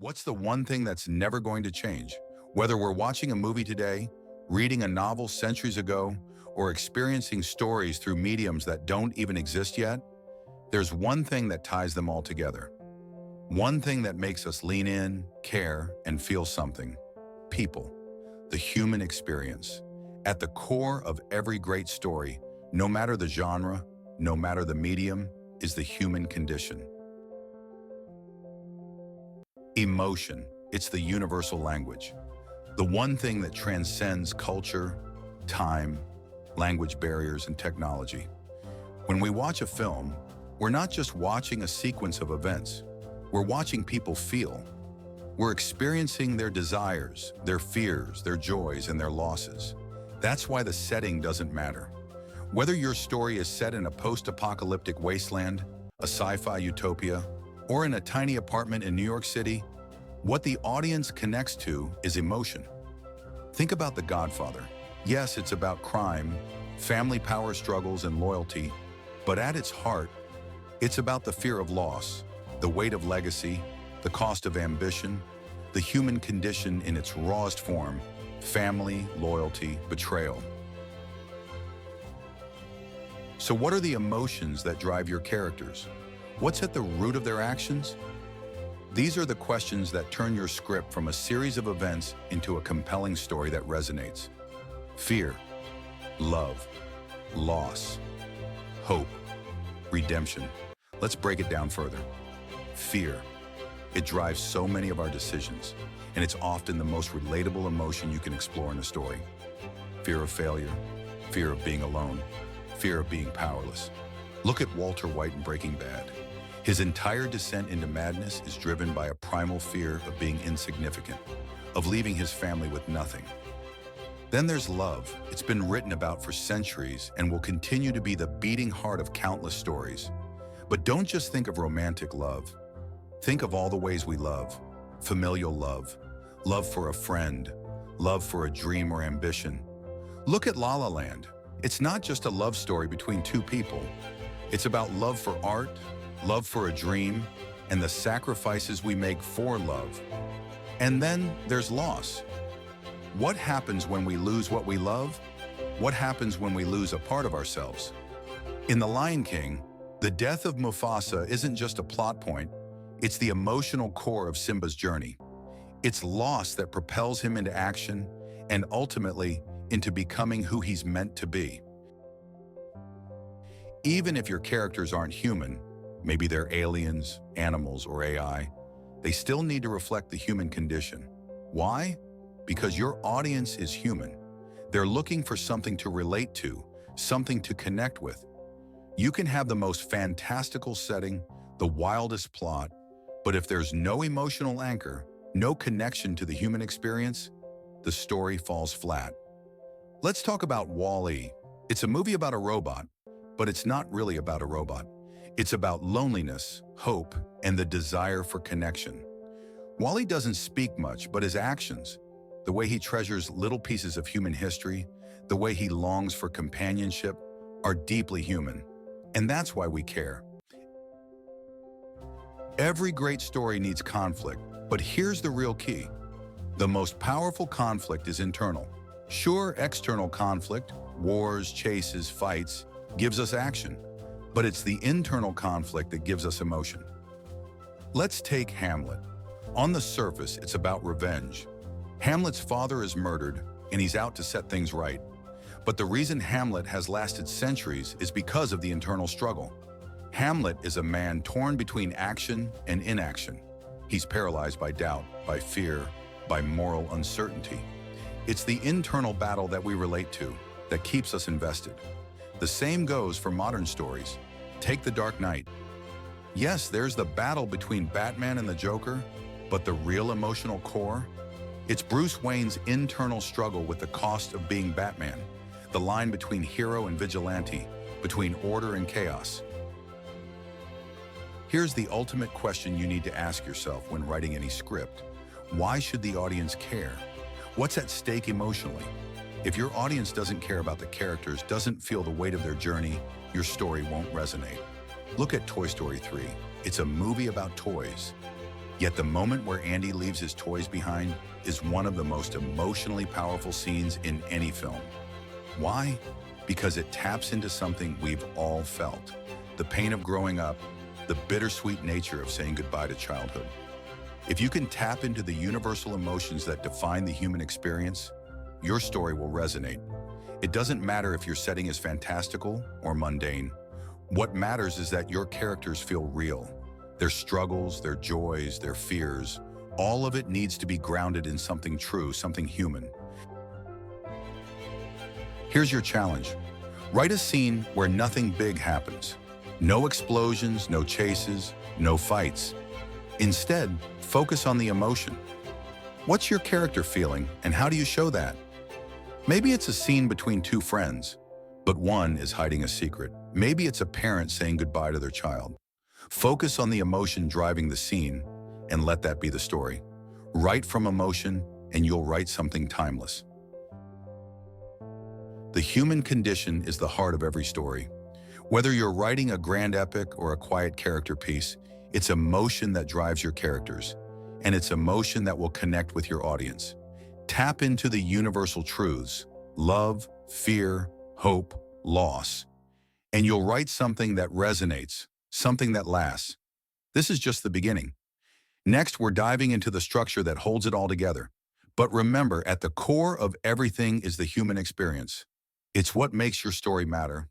What's the one thing that's never going to change? Whether we're watching a movie today, reading a novel centuries ago, or experiencing stories through mediums that don't even exist yet, there's one thing that ties them all together. One thing that makes us lean in, care, and feel something. People. The human experience. At the core of every great story, no matter the genre, no matter the medium, is the human condition. Emotion. It's the universal language. The one thing that transcends culture, time, language barriers, and technology. When we watch a film, we're not just watching a sequence of events. We're watching people feel. We're experiencing their desires, their fears, their joys, and their losses. That's why the setting doesn't matter. Whether your story is set in a post-apocalyptic wasteland, a sci-fi utopia, or in a tiny apartment in New York City, what the audience connects to is emotion. Think about The Godfather. Yes, it's about crime, family power struggles, and loyalty, but at its heart, it's about the fear of loss, the weight of legacy, the cost of ambition, the human condition in its rawest form, family, loyalty, betrayal. So what are the emotions that drive your characters? What's at the root of their actions? These are the questions that turn your script from a series of events into a compelling story that resonates. Fear, love, loss, hope, redemption. Let's break it down further. Fear. It drives so many of our decisions, and it's often the most relatable emotion you can explore in a story. Fear of failure, fear of being alone, fear of being powerless. Look at Walter White in Breaking Bad. His entire descent into madness is driven by a primal fear of being insignificant, of leaving his family with nothing. Then there's love. It's been written about for centuries and will continue to be the beating heart of countless stories. But don't just think of romantic love. Think of all the ways we love. Familial love, love for a friend, love for a dream or ambition. Look at La La Land. It's not just a love story between two people. It's about love for art, love for a dream, and the sacrifices we make for love. And then there's loss. What happens when we lose what we love? What happens when we lose a part of ourselves? In The Lion King, the death of Mufasa isn't just a plot point, it's the emotional core of Simba's journey. It's loss that propels him into action and ultimately into becoming who he's meant to be. Even if your characters aren't human, maybe they're aliens, animals, or AI, they still need to reflect the human condition. Why? Because your audience is human. They're looking for something to relate to, something to connect with. You can have the most fantastical setting, the wildest plot, but if there's no emotional anchor, no connection to the human experience, the story falls flat. Let's talk about Wall-E. It's a movie about a robot, but it's not really about a robot. It's about loneliness, hope, and the desire for connection. Wall-E doesn't speak much, but his actions, the way he treasures little pieces of human history, the way he longs for companionship, are deeply human. And that's why we care. Every great story needs conflict, but here's the real key. The most powerful conflict is internal. Sure, external conflict, wars, chases, fights, gives us action, but it's the internal conflict that gives us emotion. Let's take Hamlet. On the surface, it's about revenge. Hamlet's father is murdered, and he's out to set things right. But the reason Hamlet has lasted centuries is because of the internal struggle. Hamlet is a man torn between action and inaction. He's paralyzed by doubt, by fear, by moral uncertainty. It's the internal battle that we relate to that keeps us invested. The same goes for modern stories. Take The Dark Knight. Yes, there's the battle between Batman and the Joker, but the real emotional core? It's Bruce Wayne's internal struggle with the cost of being Batman, the line between hero and vigilante, between order and chaos. Here's the ultimate question you need to ask yourself when writing any script. Why should the audience care? What's at stake emotionally? If your audience doesn't care about the characters, doesn't feel the weight of their journey, your story won't resonate. Look at Toy Story 3. It's a movie about toys. Yet the moment where Andy leaves his toys behind is one of the most emotionally powerful scenes in any film. Why? Because it taps into something we've all felt: the pain of growing up, the bittersweet nature of saying goodbye to childhood. If you can tap into the universal emotions that define the human experience, your story will resonate. It doesn't matter if your setting is fantastical or mundane. What matters is that your characters feel real. Their struggles, their joys, their fears, all of it needs to be grounded in something true, something human. Here's your challenge. Write a scene where nothing big happens. No explosions, no chases, no fights. Instead, focus on the emotion. What's your character feeling, and how do you show that? Maybe it's a scene between two friends, but one is hiding a secret. Maybe it's a parent saying goodbye to their child. Focus on the emotion driving the scene, and let that be the story. Write from emotion, and you'll write something timeless. The human condition is the heart of every story. Whether you're writing a grand epic or a quiet character piece, it's emotion that drives your characters, and it's emotion that will connect with your audience. Tap into the universal truths: love, fear, hope, loss, and you'll write something that resonates, something that lasts. This is just the beginning. Next, we're diving into the structure that holds it all together. But remember, at the core of everything is the human experience. It's what makes your story matter.